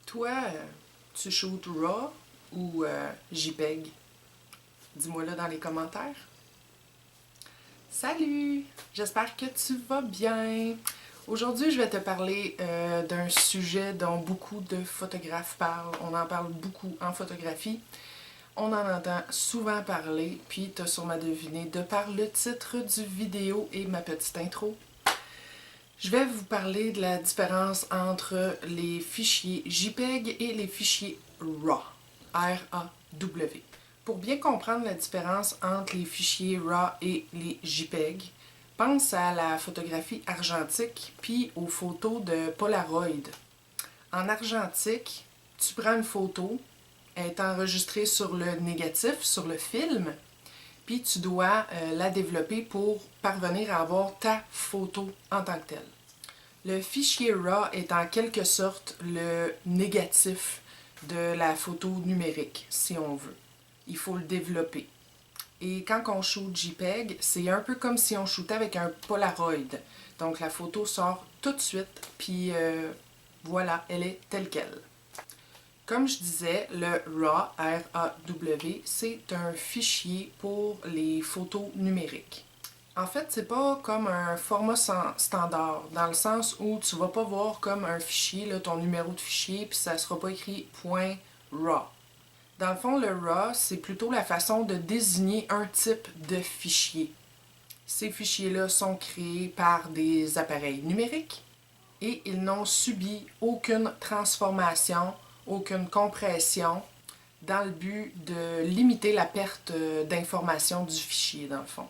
Toi, tu shootes RAW ou JPEG? Dis-moi là dans les commentaires. Salut! J'espère que tu vas bien. Aujourd'hui, je vais te parler d'un sujet dont beaucoup de photographes parlent. On en parle beaucoup en photographie. On en entend souvent parler, puis tu as sûrement deviné de par le titre du vidéo et ma petite intro. Je vais vous parler de la différence entre les fichiers JPEG et les fichiers RAW, R-A-W. Pour bien comprendre la différence entre les fichiers RAW et les JPEG, pense à la photographie argentique puis aux photos de Polaroid. En argentique, tu prends une photo, elle est enregistrée sur le négatif, sur le film, puis tu dois la développer pour parvenir à avoir ta photo en tant que telle. Le fichier RAW est en quelque sorte le négatif de la photo numérique, si on veut. Il faut le développer. Et quand on shoot JPEG, c'est un peu comme si on shootait avec un Polaroid. Donc la photo sort tout de suite, puis voilà, elle est telle qu'elle. Comme je disais, le RAW, R-A-W, c'est un fichier pour les photos numériques. En fait, c'est pas comme un format standard, dans le sens où tu vas pas voir comme un fichier, là, ton numéro de fichier, puis ça sera pas écrit .raw. Dans le fond, le RAW, c'est plutôt la façon de désigner un type de fichier. Ces fichiers-là sont créés par des appareils numériques et ils n'ont subi aucune transformation, aucune compression dans le but de limiter la perte d'information du fichier, dans le fond.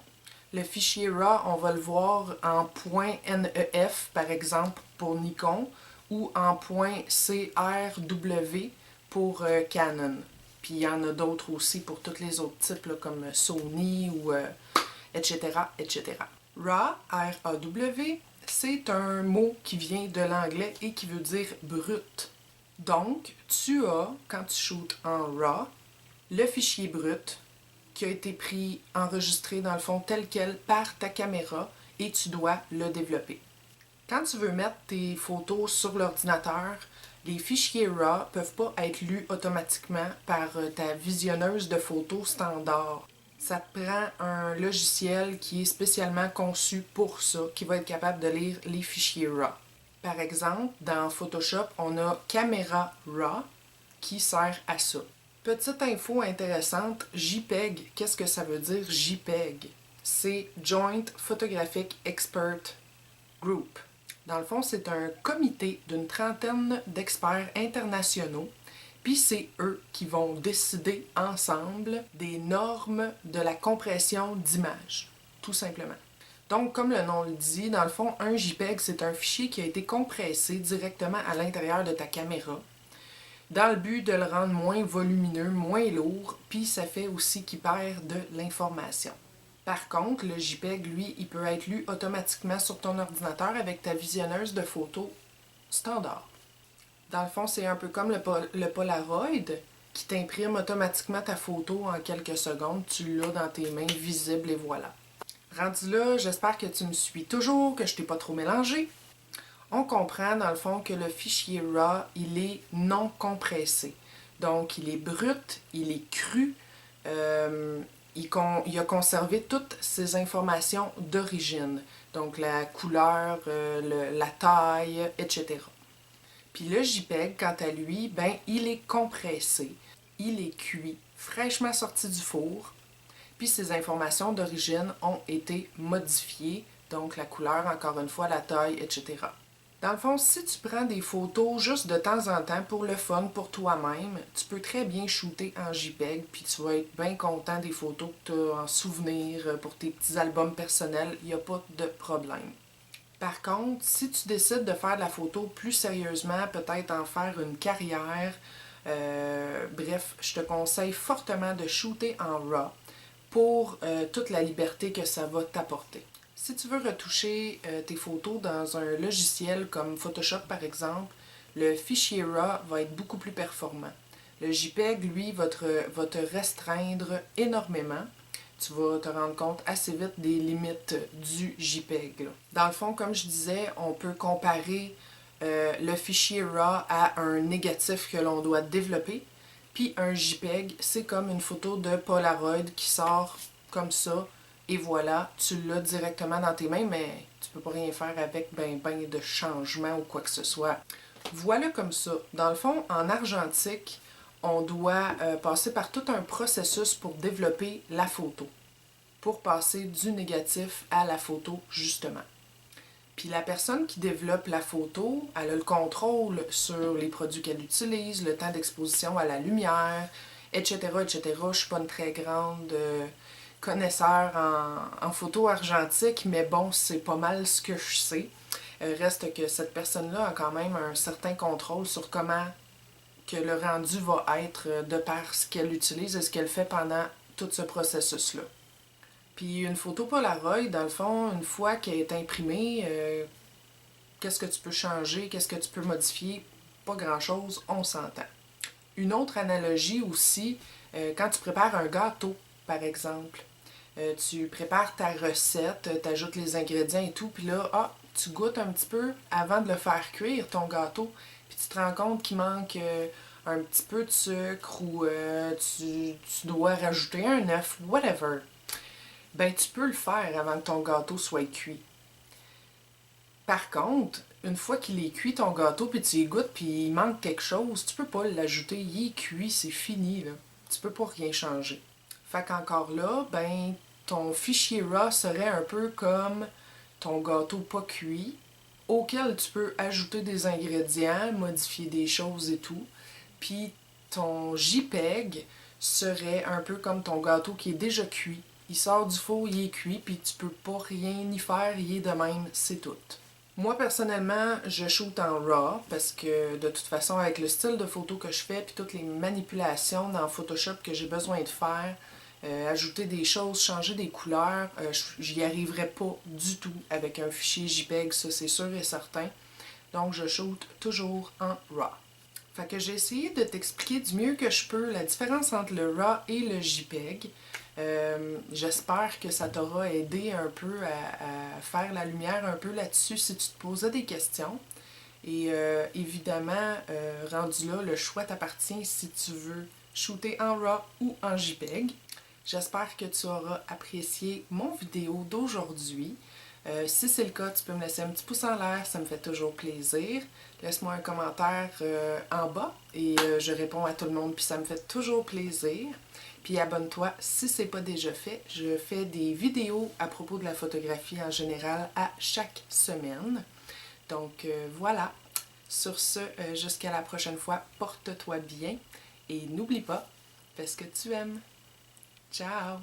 Le fichier RAW, on va le voir en .nef, par exemple, pour Nikon, ou en .crw pour Canon. Puis il y en a d'autres aussi pour tous les autres types, là, comme Sony ou etc., etc. RAW, R-A-W, c'est un mot qui vient de l'anglais et qui veut dire brut. Donc, tu as, quand tu shootes en RAW, le fichier brut qui a été pris, enregistré dans le fond tel quel par ta caméra et tu dois le développer. Quand tu veux mettre tes photos sur l'ordinateur, les fichiers RAW ne peuvent pas être lus automatiquement par ta visionneuse de photos standard. Ça te prend un logiciel qui est spécialement conçu pour ça, qui va être capable de lire les fichiers RAW. Par exemple, dans Photoshop, on a Camera RAW qui sert à ça. Petite info intéressante, JPEG, qu'est-ce que ça veut dire JPEG? C'est Joint Photographic Expert Group. Dans le fond, c'est un comité d'une trentaine d'experts internationaux, puis c'est eux qui vont décider ensemble des normes de la compression d'images, tout simplement. Donc, comme le nom le dit, dans le fond, un JPEG, c'est un fichier qui a été compressé directement à l'intérieur de ta caméra, dans le but de le rendre moins volumineux, moins lourd, puis ça fait aussi qu'il perd de l'information. Par contre, le JPEG, lui, il peut être lu automatiquement sur ton ordinateur avec ta visionneuse de photos standard. Dans le fond, c'est un peu comme le Polaroid qui t'imprime automatiquement ta photo en quelques secondes. Tu l'as dans tes mains, visible et voilà. Rendu là, j'espère que tu me suis toujours, que je t'ai pas trop mélangé. On comprend dans le fond que le fichier RAW, il est non compressé. Donc, il est brut, il est cru, il a conservé toutes ses informations d'origine. Donc, la couleur, la taille, etc. Puis le JPEG, quant à lui, ben, il est compressé, il est cuit, fraîchement sorti du four, puis ces informations d'origine ont été modifiées, donc la couleur, encore une fois, la taille, etc. Dans le fond, si tu prends des photos juste de temps en temps pour le fun, pour toi-même, tu peux très bien shooter en JPEG, puis tu vas être bien content des photos que tu as en souvenir pour tes petits albums personnels, il n'y a pas de problème. Par contre, si tu décides de faire de la photo plus sérieusement, peut-être en faire une carrière, bref, je te conseille fortement de shooter en RAW pour toute la liberté que ça va t'apporter. Si tu veux retoucher tes photos dans un logiciel comme Photoshop par exemple, le fichier RAW va être beaucoup plus performant. Le JPEG, lui, va te restreindre énormément. Tu vas te rendre compte assez vite des limites du JPEG. Dans le fond, comme je disais, on peut comparer le fichier RAW a un négatif que l'on doit développer, puis un JPEG, c'est comme une photo de Polaroid qui sort comme ça, et voilà, tu l'as directement dans tes mains, mais tu peux pas rien faire avec ben de changement ou quoi que ce soit. Voilà comme ça. Dans le fond, en argentique, on doit passer par tout un processus pour développer la photo, pour passer du négatif à la photo, justement. Puis la personne qui développe la photo, elle a le contrôle sur les produits qu'elle utilise, le temps d'exposition à la lumière, etc., etc. Je ne suis pas une très grande connaisseur en photo argentique, mais bon, c'est pas mal ce que je sais. Reste que cette personne-là a quand même un certain contrôle sur comment que le rendu va être de par ce qu'elle utilise et ce qu'elle fait pendant tout ce processus-là. Puis une photo Polaroid, dans le fond, une fois qu'elle est imprimée, qu'est-ce que tu peux changer, qu'est-ce que tu peux modifier? Pas grand-chose, on s'entend. Une autre analogie aussi, quand tu prépares un gâteau, par exemple, tu prépares ta recette, tu ajoutes les ingrédients et tout, puis là, tu goûtes un petit peu avant de le faire cuire, ton gâteau, puis tu te rends compte qu'il manque un petit peu de sucre ou tu dois rajouter un œuf, whatever. Ben, tu peux le faire avant que ton gâteau soit cuit. Par contre, une fois qu'il est cuit ton gâteau, puis tu y goûtes, puis il manque quelque chose, tu peux pas l'ajouter, il est cuit, c'est fini, là. Tu peux pas rien changer. Fait qu'encore là, ben, ton fichier RAW serait un peu comme ton gâteau pas cuit, auquel tu peux ajouter des ingrédients, modifier des choses et tout. Puis ton JPEG serait un peu comme ton gâteau qui est déjà cuit. Il sort du four, il est cuit, puis tu peux pas rien y faire, il est de même, c'est tout. Moi, personnellement, je shoot en RAW parce que de toute façon, avec le style de photo que je fais puis toutes les manipulations dans Photoshop que j'ai besoin de faire, ajouter des choses, changer des couleurs, j'y arriverai pas du tout avec un fichier JPEG, ça c'est sûr et certain. Donc, je shoot toujours en RAW. Fait que j'ai essayé de t'expliquer du mieux que je peux la différence entre le RAW et le JPEG. J'espère que ça t'aura aidé un peu à faire la lumière un peu là-dessus si tu te posais des questions. Et évidemment, rendu là, le choix t'appartient si tu veux shooter en RAW ou en JPEG. J'espère que tu auras apprécié mon vidéo d'aujourd'hui. Si c'est le cas, tu peux me laisser un petit pouce en l'air, ça me fait toujours plaisir. Laisse-moi un commentaire en bas et je réponds à tout le monde, puis ça me fait toujours plaisir. Puis abonne-toi si ce n'est pas déjà fait. Je fais des vidéos à propos de la photographie en général à chaque semaine. Donc voilà. Sur ce, jusqu'à la prochaine fois, porte-toi bien et n'oublie pas, fais ce que tu aimes. Ciao!